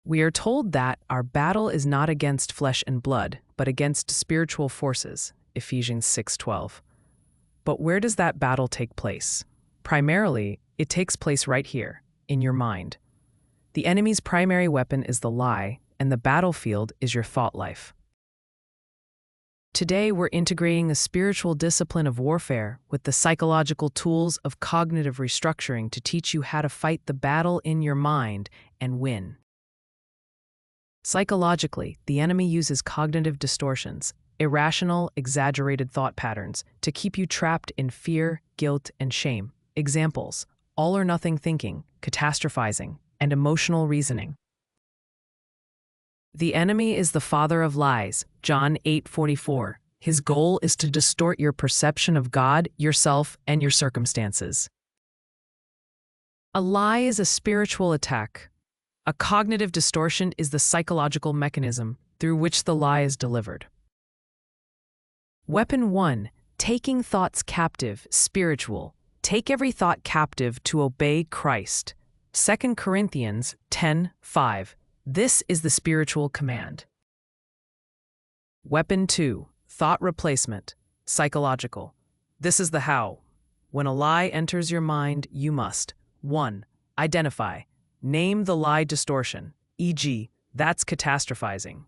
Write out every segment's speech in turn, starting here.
We are told that our battle is not against flesh and blood, but against spiritual forces, Ephesians 6:12. But where does that battle take place? Primarily, it takes place right here, in your mind. The enemy's primary weapon is the lie, and the battlefield is your thought life. Today, we're integrating a spiritual discipline of warfare with the psychological tools of cognitive restructuring to teach you how to fight the battle in your mind and win. Psychologically, the enemy uses cognitive distortions, irrational, exaggerated thought patterns, to keep you trapped in fear, guilt, and shame. Examples: all-or-nothing thinking, catastrophizing, and emotional reasoning. The enemy is the father of lies, John 8:44. His goal is to distort your perception of God, yourself, and your circumstances. A lie is a spiritual attack. A cognitive distortion is the psychological mechanism through which the lie is delivered. Weapon 1. Taking thoughts captive, spiritual. Take every thought captive to obey Christ. 2 Corinthians 10:5. This is the spiritual command. Weapon 2. Thought replacement, psychological. This is the how. When a lie enters your mind, you must 1. Identify. Name the lie distortion, e.g., that's catastrophizing.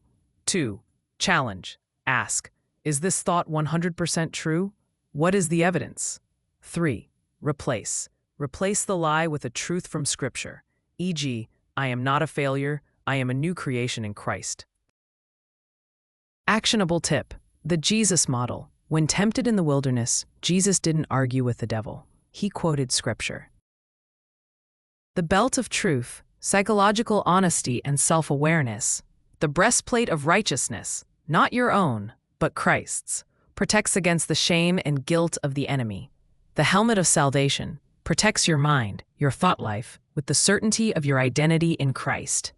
2. Challenge. Ask, is this thought 100% true? What is the evidence? 3. Replace. Replace the lie with a truth from Scripture, e.g., I am not a failure, I am a new creation in Christ. Actionable tip. The Jesus model. When tempted in the wilderness, Jesus didn't argue with the devil. He quoted Scripture. The belt of truth, psychological honesty and self-awareness. The breastplate of righteousness, not your own, but Christ's, protects against the shame and guilt of the enemy. The helmet of salvation protects your mind, your thought life, with the certainty of your identity in Christ.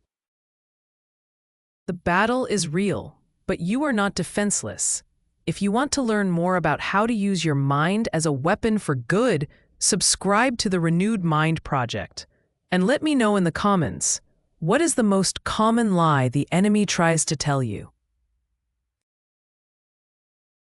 The battle is real, but you are not defenseless. If you want to learn more about how to use your mind as a weapon for good, subscribe to the Renewed Mind Project. And let me know in the comments, what is the most common lie the enemy tries to tell you?